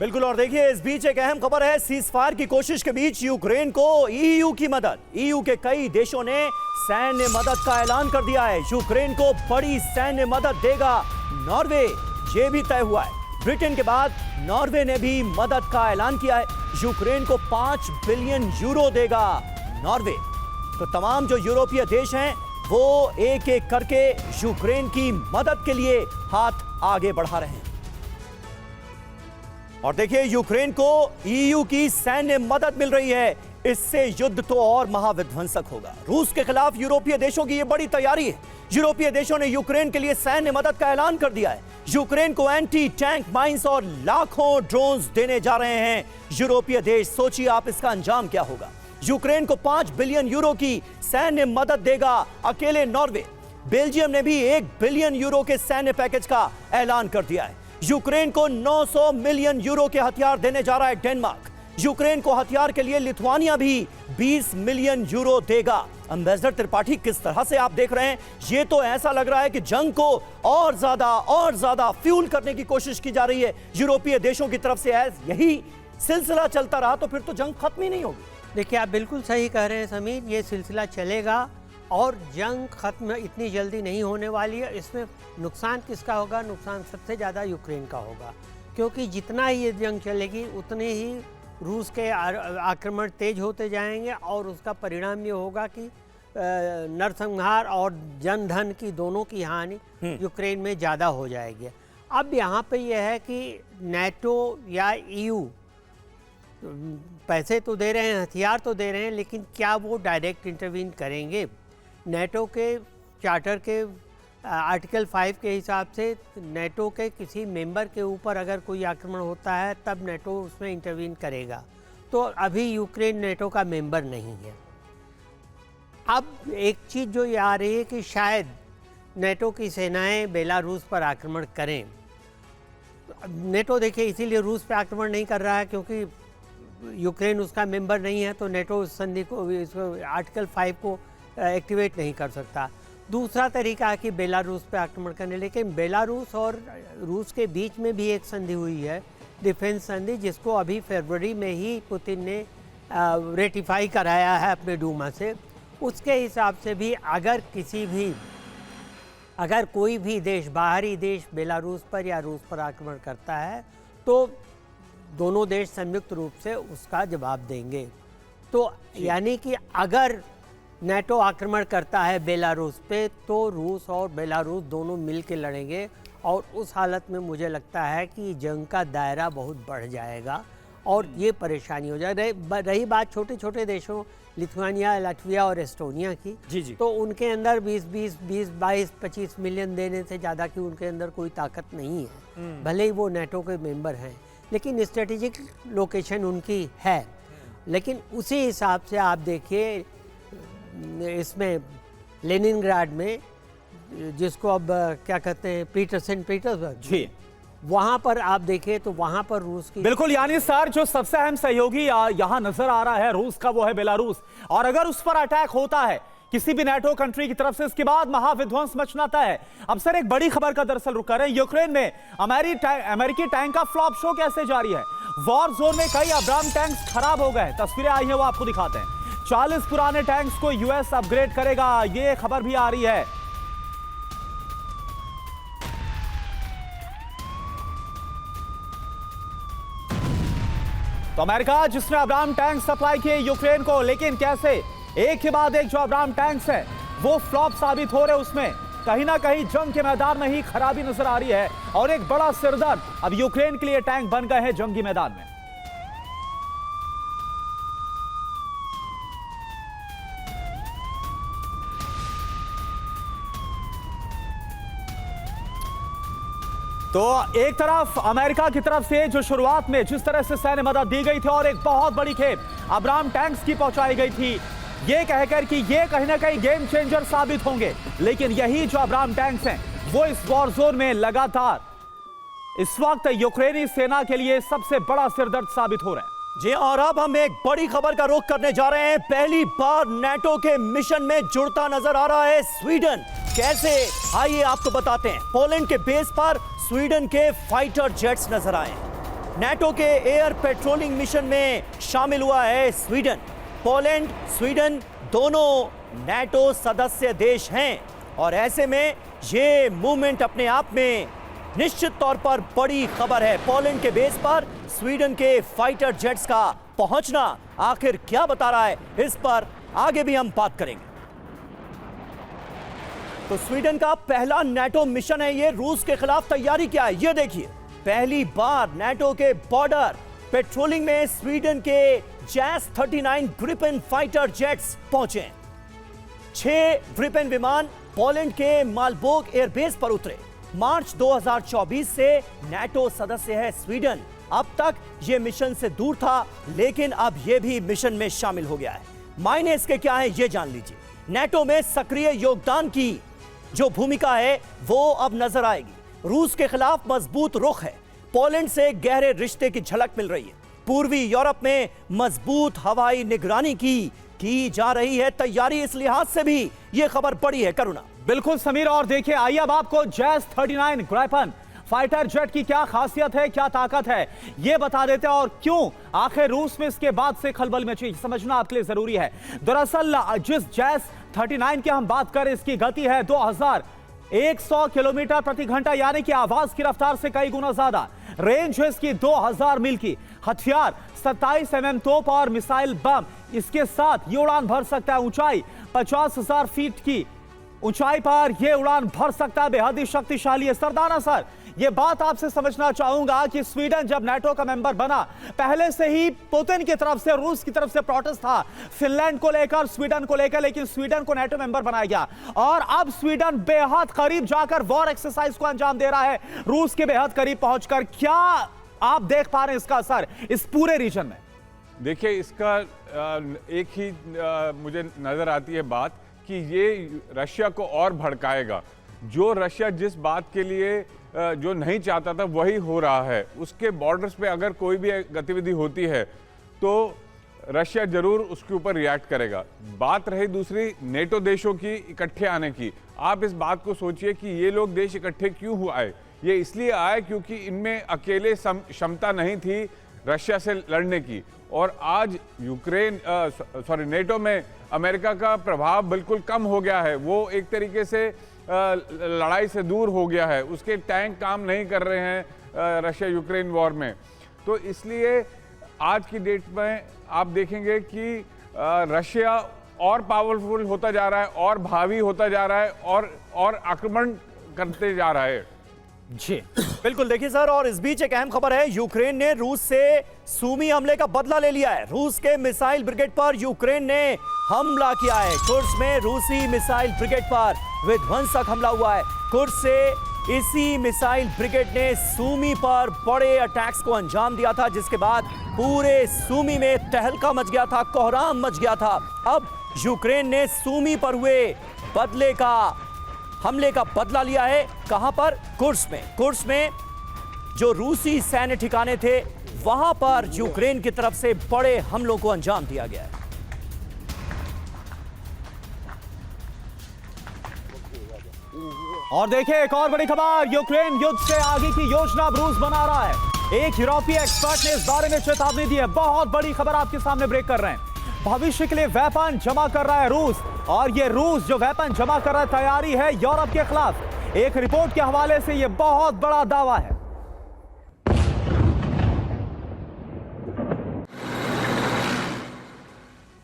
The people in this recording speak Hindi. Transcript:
बिल्कुल। और देखिए इस बीच एक अहम खबर है, सीजफायर की कोशिश के बीच यूक्रेन को ईयू की मदद। ईयू के कई देशों ने सैन्य मदद का ऐलान कर दिया है। यूक्रेन को बड़ी सैन्य मदद देगा नॉर्वे, ये भी तय हुआ है। ब्रिटेन के बाद नॉर्वे ने भी मदद का ऐलान किया है। यूक्रेन को 5 बिलियन यूरो देगा नॉर्वे। तो तमाम जो यूरोपीय देश हैं वो एक एक करके यूक्रेन की मदद के लिए हाथ आगे बढ़ा रहे हैं। और देखिए यूक्रेन को ईयू की सैन्य मदद मिल रही है, इससे युद्ध तो और महाविध्वंसक होगा। रूस के खिलाफ यूरोपीय देशों की यह बड़ी तैयारी है। यूरोपीय देशों ने यूक्रेन के लिए सैन्य मदद का ऐलान कर दिया है। यूक्रेन को एंटी टैंक माइंस और लाखों ड्रोन्स देने जा रहे हैं यूरोपीय देश। सोचिए आप इसका अंजाम क्या होगा। यूक्रेन को 5 बिलियन यूरो की सैन्य मदद देगा अकेले नॉर्वे। बेल्जियम ने भी 1 बिलियन यूरो के सैन्य पैकेज का ऐलान कर दिया है। यूक्रेन को 900 मिलियन यूरो के हथियार देने जा रहा है डेनमार्क। यूक्रेन को हथियार के लिए लिथुआनिया भी 20 मिलियन यूरो देगा। एम्बेसडर त्रिपाठी, किस तरह से आप देख रहे हैं? ये तो ऐसा लग रहा है कि जंग को और ज्यादा फ्यूल करने की कोशिश की जा रही है यूरोपीय देशों की तरफ से। यही सिलसिला चलता रहा तो फिर तो जंग खत्म ही नहीं होगी। देखिए आप बिल्कुल सही कह रहे हैं समीर, ये सिलसिला चलेगा और जंग खत्म इतनी जल्दी नहीं होने वाली है। इसमें नुकसान किसका होगा? नुकसान सबसे ज़्यादा यूक्रेन का होगा, क्योंकि जितना ही ये जंग चलेगी उतने ही रूस के आक्रमण तेज होते जाएंगे और उसका परिणाम ये होगा कि नरसंहार और जनधन की दोनों की हानि यूक्रेन में ज़्यादा हो जाएगी। अब यहाँ पे यह है कि नेटो या ईयू पैसे तो दे रहे हैं, हथियार तो दे रहे हैं, लेकिन क्या वो डायरेक्ट इंटरवीन करेंगे? नेटो के चार्टर के आर्टिकल 5 के हिसाब से नेटो के किसी मेंबर के ऊपर अगर कोई आक्रमण होता है तब नेटो उसमें इंटरवीन करेगा। तो अभी यूक्रेन नेटो का मेंबर नहीं है। अब एक चीज़ जो ये आ रही है कि शायद नेटो की सेनाएं बेलारूस पर आक्रमण करें। नेटो देखिए इसीलिए रूस पर आक्रमण नहीं कर रहा है क्योंकि यूक्रेन उसका मेंबर नहीं है, तो नेटो उस संधि को, इसको आर्टिकल 5 को एक्टिवेट नहीं कर सकता। दूसरा तरीका है कि बेलारूस पे आक्रमण करने, लेकिन बेलारूस और रूस के बीच में भी एक संधि हुई है, डिफेंस संधि, जिसको अभी फरवरी में ही पुतिन ने रेटिफाई कराया है अपने डूमा से। उसके हिसाब से भी अगर कोई भी देश, बाहरी देश बेलारूस पर या रूस पर आक्रमण करता है तो दोनों देश संयुक्त रूप से उसका जवाब देंगे। तो यानी कि अगर नेटो आक्रमण करता है बेलारूस पे तो रूस और बेलारूस दोनों मिल के लड़ेंगे और उस हालत में मुझे लगता है कि जंग का दायरा बहुत बढ़ जाएगा और ये परेशानी हो जाए। रही बात छोटे छोटे देशों लिथुआनिया, लाटविया और एस्टोनिया की, जी। तो उनके अंदर 22-25 मिलियन देने से ज़्यादा की उनके अंदर कोई ताकत नहीं है, भले ही वो नेटो के मेंबर हैं, लेकिन स्ट्रेटेजिक लोकेशन उनकी है। लेकिन उसी हिसाब से आप देखिए इसमें लेनिनग्राड में, जिसको अब क्या कहते हैं पीटर्सबर्ग जी, वहाँ पर आप देखिए तो वहाँ पर रूस की बिल्कुल, यानी सर जो सबसे अहम सहयोगी यहाँ नजर आ रहा है रूस का वो है बेलारूस। और अगर उस पर अटैक होता है किसी भी नेटो कंट्री की तरफ से, इसके बाद महाविध्वंस मचनाता है। अब सर एक बड़ी खबर का दरअसल रुक कर है, यूक्रेन में अमेरिकी टैंक का फ्लॉप शो कैसे जारी है। वॉर जोन में कई अब्राम टैंक्स खराब हो गए, तस्वीरें आई हैं वो आपको दिखाते हैं। 40 पुराने टैंक्स को यूएस अपग्रेड करेगा, ये खबर भी आ रही है। तो अमेरिका जिसने अब्राम टैंक सप्लाई किए यूक्रेन को, लेकिन कैसे एक के बाद एक जो अब्राम टैंक्स हैं वो फ्लॉप साबित हो रहे, उसमें कहीं ना कहीं जंग के मैदान में ही खराबी नजर आ रही है। और एक बड़ा सिरदर्द अब यूक्रेन के लिए टैंक बन गए हैं जंगी मैदान में। तो एक तरफ अमेरिका की तरफ से जो शुरुआत में जिस तरह से सैन्य मदद दी गई थी और एक बहुत बड़ी खेप अब्राम टैंक्स की पहुंचाई गई थी, ये कहकर कि ये कहीं ना कहीं गेम चेंजर साबित होंगे, लेकिन यही जो अब्राम टैंक्स हैं वो इस वॉर जोन में लगातार इस वक्त यूक्रेनी सेना के लिए सबसे बड़ा सिरदर्द साबित हो रहे हैं। जी, और अब हम एक बड़ी खबर का रुख करने जा रहे हैं। पहली बार नेटो के मिशन में जुड़ता नजर आ रहा है स्वीडन। कैसे, आइए आपको बताते हैं। पोलैंड के बेस पर स्वीडन के फाइटर जेट्स नजर आए। नाटो के एयर पेट्रोलिंग मिशन में शामिल हुआ है स्वीडन। पोलैंड, स्वीडन दोनों नाटो सदस्य देश हैं और ऐसे में ये मूवमेंट अपने आप में निश्चित तौर पर बड़ी खबर है। पोलैंड के बेस पर स्वीडन के फाइटर जेट्स का पहुंचना आखिर क्या बता रहा है, इस पर आगे भी हम बात करेंगे। तो स्वीडन का पहला नाटो मिशन है ये। रूस के खिलाफ तैयारी क्या है ये देखिए। पहली बार नाटो के बॉर्डर पेट्रोलिंग में स्वीडन के जैस 39 ग्रिपेन फाइटर जेट्स पहुंचे। 6 ग्रिपेन विमान पोलैंड के मालबोर्ग एयरबेस पर उतरे। मार्च 2024 से नाटो सदस्य है स्वीडन। अब तक यह मिशन से दूर था, लेकिन अब यह भी मिशन में शामिल हो गया है। मायने इसके क्या है ये जान लीजिए। नाटो में सक्रिय योगदान की जो भूमिका है वो अब नजर आएगी। रूस के खिलाफ मजबूत रुख है। पोलैंड से गहरे रिश्ते की झलक मिल रही है। पूर्वी यूरोप में मजबूत हवाई निगरानी की जा रही है तैयारी। इस लिहाज से भी यह खबर बड़ी है। करुणा। बिल्कुल समीर, और देखिए आइए अब आपको जैस 39 ग्राइपन फाइटर जेट की क्या खासियत है, क्या ताकत है, यह बता देते हैं और क्यों आखिर रूस में इसके बाद से खलबल मची, समझना आपके लिए जरूरी है। दरअसल जिस जैस 39 की हम बात करें, इसकी गति है 2100 किलोमीटर प्रति घंटा, यानी कि आवाज की रफ्तार से कई गुना ज्यादा। रेंज है इसकी 2000 मील की। हथियार 27 mm तोप और मिसाइल बम इसके साथ ये उड़ान भर सकता है। ऊंचाई 50,000 फीट की ऊंचाई पर यह उड़ान भर सकता है। बेहद ही शक्तिशाली है। सरदाना सर, यह बात आपसे समझना चाहूंगा कि स्वीडन जब नाटो का मेंबर बना, पहले से ही पुतिन की तरफ से, रूस की तरफ से प्रोटेस्ट था फिनलैंड को लेकर, स्वीडन को लेकर, लेकिन स्वीडन को नाटो मेंबर बनाया गया और अब स्वीडन बेहद करीब जाकर वॉर एक्सरसाइज को अंजाम दे रहा है, रूस के बेहद करीब पहुंचकर। क्या आप देख पा रहे हैं इसका असर इस पूरे रीजन में? देखिए, इसका एक ही मुझे नजर आती है बात कि ये रशिया को और भड़काएगा। जो रशिया जिस बात के लिए जो नहीं चाहता था वही हो रहा है। उसके बॉर्डर्स पे अगर कोई भी गतिविधि होती है तो रशिया जरूर उसके ऊपर रिएक्ट करेगा। बात रही दूसरी नेटो देशों की इकट्ठे आने की। आप इस बात को सोचिए कि ये लोग देश इकट्ठे क्यों हुआ है। ये इसलिए आए क्योंकि इनमें अकेले क्षमता नहीं थी रशिया से लड़ने की, और आज नेटो में अमेरिका का प्रभाव बिल्कुल कम हो गया है। वो एक तरीके से लड़ाई से दूर हो गया है। उसके टैंक काम नहीं कर रहे हैं रशिया यूक्रेन वॉर में। तो इसलिए आज की डेट में आप देखेंगे कि रशिया और पावरफुल होता जा रहा है और भावी होता जा रहा है और आक्रमण करते जा रहा है। जी बिल्कुल। देखिए सर, और इस बीच एक अहम खबर है। यूक्रेन ने रूस से सूमी हमले का बदला ले लिया है। रूस के मिसाइल ब्रिगेड पर यूक्रेन ने हमला किया है। कुर्स में रूसी मिसाइल ब्रिगेड पर विध्वंसक हमला हुआ है। कुर्स से इसी मिसाइल ब्रिगेड ने सूमी पर बड़े अटैक्स को अंजाम दिया था, जिसके बाद पूरे सूमी में तहलका मच गया था, कोहराम मच गया था। अब यूक्रेन ने सूमी पर हुए हमले का बदला लिया है। कहां पर? कुर्स में। कुर्स में जो रूसी सैन्य ठिकाने थे वहां पर यूक्रेन की तरफ से बड़े हमलों को अंजाम दिया गया है। और देखिए एक और बड़ी खबर, यूक्रेन युद्ध से आगे की योजना अब रूस बना रहा है। एक यूरोपीय एक्सपर्ट ने इस बारे में चेतावनी दी है। बहुत बड़ी खबर आपके सामने ब्रेक कर रहे हैं। भविष्य के लिए वेपन जमा कर रहा है रूस, और ये रूस जो वेपन जमा कर रहा है तैयारी है यूरोप के खिलाफ। एक रिपोर्ट के हवाले से यह बहुत बड़ा दावा है।